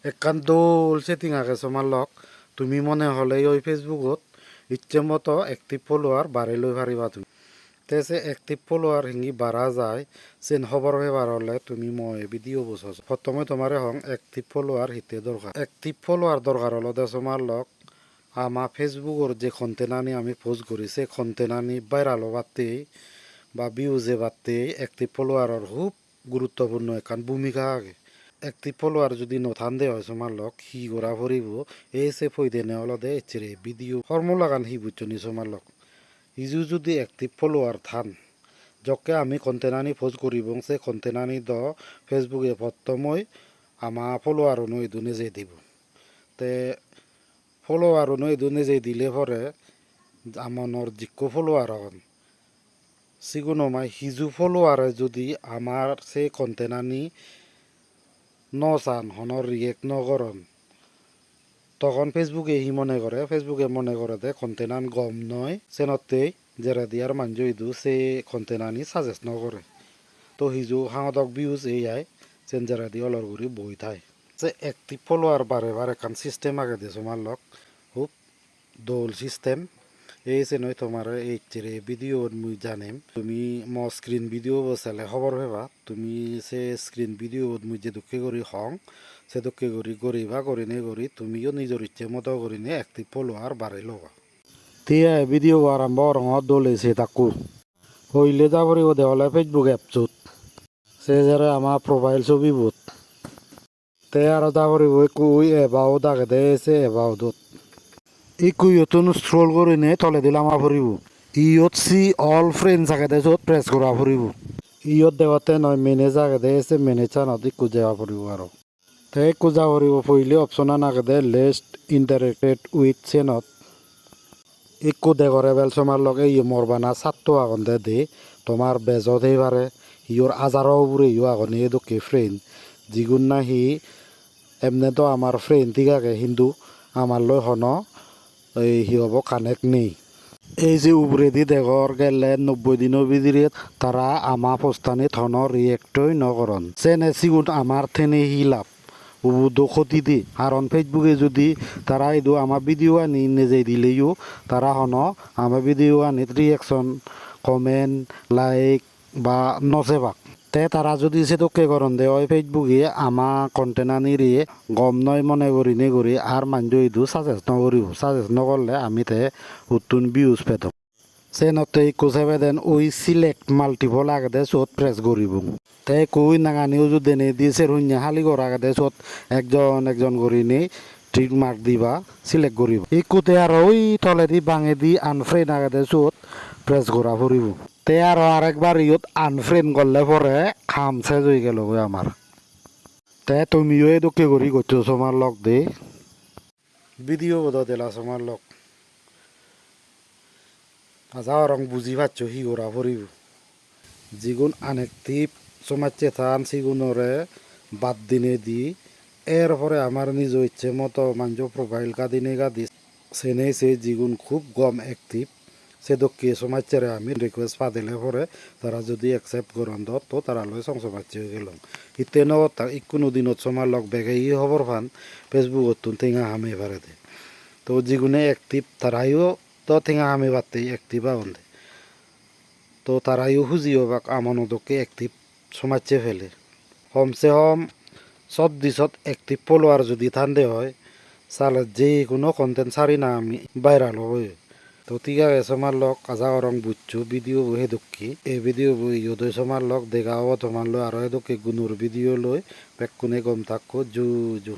একখান দোল সেটিং আগে তোমার লগ তুমি মনে হলে ওই ফেসবুকত ইচ্ছে মতো অ্যাক্টিভ ফলোয়ার বাড়াই লই পারিবা তুমি তেছে অ্যাক্টিভ ফলোয়ার হিঙ্গি বাড়া যায় সেন খবর হয়ে হলে তুমি মই ভিডিও বসছ প্রথমে তোমার হং অ্যাক্টিভ ফলোয়ার হিতে দরকার অ্যাক্টিভ ফলোয়ার দরকার হলো দে তোমার লগ আমার ফেসবুকের যে কন্টেনানি আমি পোস্ট করি সে কন্টেনানি ভাইরাল হবাতেই বা ভিউজে বাড়তে অ্যাক্টিভ ফলোয়ারের খুব গুরুত্বপূর্ণ এখান ভূমিকা আগে একটি ফলোয়ার যদি নথান দে হয় তোমার লগ হি গোড়া ভরিব এসে ফইদে নেওয়াল দে এচেরে ভিডিও ফর্মুলা গান হি বুঝছনি তোমার লগ ইজু যদি একটি ফলোয়ার থান যকে আমি কন্টেনানি পোস্ট করিব সে কন্টেনানি দ ফেসবুকে প্রথমই আমার ফলোয়ার নই দুনে যে দিব তে ফলোয়ার নই দুনে যে দিলে পরে আমার জিক্কো ফলোয়ার হন সিগুনো মাই হিজু ফলোয়ারে যদি আমার সে কন্টেনানি নচান হনর রিয়েক্ট নকরন তখন ফেসবুকে হি ফেসবুকে মনে করে দে কন্টেনান গম নয় চেনতেই জেরা দিয়ার মানজ ইদু সে কন্টেনানি সাজেস্ট নকরে তো হিজু হাঁদক ভিউজ এই আয় চেন জেরা দিয়ে অলর গুড়ি বই থায় যে একটিভ ফলোয়ার বারে বারে কান সিস্টেম আগে দিয়েছো মার লক খুব দোল সিস্টেম এই যে নয় তোমার এই চেরে ভিডিও মুই জানেম তুমি ম স্ক্রিন ভিডিও বসালে খবর হেবা তুমি সে স্ক্রিন ভিডিও মুই যে দুঃখে করি হং সে দুঃখে করি গরিবা করি নে করি তুমিও নিজের ইচ্ছে মতো করি নে একটি ফলোয়ার বাড়াই লবা তিয়া ভিডিও আরম্ভ রঙ দলেছে তাকু হইলে যাবরি ও দেওয়ালে ফেসবুক অ্যাপচুত সে যারা আমার প্রোফাইল ছবি বুত তে আর যাবরি ওই কুই এবাও দাগে দেছে এবাও দত এই কুইয়তন স্ক্রল করে নে তলে দিলাম ফুরিব ইয়ত সি অল ফ্রেন্ডস আগে দে যত প্রেস করা ফুরিব ইয়ত দেওয়াতে নয় মেনে জাগে দে এসে মেনে চানত ইকু যাওয়া ফুরিব আরো তে ইকু যাওয়া ফুরিব পইলে অপশন আগে দে লেস্ট ইন্টারেক্টেড উইথ চেনত ইকু দে করে বেল সমার লগে ইয়ে মরবানা সাতটো আগন দে তোমার বেজত পারে ইয়র আজারও উপরে ইয় আগন এ দোকে ফ্রেন্ড যিগুণ না হি এমনি তো আমার ফ্রেন্ড ঠিক আগে কিন্তু আমার লয় হন এই হি হব কানেক্ট নেই এই যে উপরেদি দেগর গেলে 90 দিনের ভিতরে তারা আমা পোস্তানি থন রিয়েক্টই নকরন চেনে সিগুন আমার থেনে হিলাপ উবুদো ক্ষতি দি কারণ ফেসবুকে যদি তারা এইদু আমার ভিডিও আনি নিজে দিলেও তারা হন আমার ভিডিও আনি রিয়েকশন কমেন্ট লাইক বা নচেবাক তে তারা যদি সেটোকে করন দে ওই ফেসবুকে আমা কন্টেন্ট আনি রিয়ে গম নয় মনে করি নে করি আর মানুষ ইদু সাজেস্ট নকরিব সাজেস্ট নকরলে আমি তে উত্তুন ভিউজ পেতাম সে নতে কুচাবে দেন ওই সিলেক্ট মাল্টিপল আগে দে চত প্রেস করিব তে কই নাঙানিও যদি নে দিছে শূন্য হালি করা আগে দে চত একজন একজন করি নে ট্রিক মার্ক দিবা সিলেক্ট করিব ইকুতে আর ওই তলেদি বাঙে দি আনফ্রেন্ড আগে দে চত প্রেস করা ফুরিব তে আর আরেকবার ইয়ত আনফ্রেন্ড করলে পরে খাম শেষ হয়ে গেল আমার তে তুমিও এই দুঃখে করি করছো তোমার লগ দে ভিডিও বোধ দিলা তোমার লগ আজা রং বুঝি পাচ্ছ হি করা ফুরিব যিগুণ আনেকটিভ সমাজে থান সিগুণরে বাদ দিনে দি এরপরে আমার নিজ ইচ্ছে মতো মানুষ প্রোফাইল কাদিনে গাদি সেনে সে যিগুণ খুব কম অ্যাক্টিভ সে দক্ষিণ সমাজের আমি রিকোয়েস্ট পাদিলে পরে তারা যদি অ্যাকসেপ্ট করেন তো তারা লয় সংসমাজ হয়ে গেল ইতে নতা কোনো দিনত সমার লগ বেগে ই খবর পান ফেসবুকত ঠেঙা হামে পারে দে তো যিগুণে অ্যাক্টিভ তারাইও তো ঠেঙা হামে পারতেই অ্যাক্টিভ আনতে তো তারাইও খুঁজিও বা আমানতকে অ্যাক্টিভ সমাজে ফেলে কমসে কম সব দিশত অ্যাক্টিভ ফলোয়ার যদি থানতে হয় চালে যে কোনো কন্টেন্ট সারি না আমি ভাইরাল হবে তো ঠিক আছে তোমার লগ কাজা রং বুঝছো ভিডিও হে দুঃখী এই ভিডিও ইয়ে তোমার লগ দেখাও তোমার লয় আরো দুঃখী গুণুর ভিডিও লই পেক কোনে গম থাকো জু জু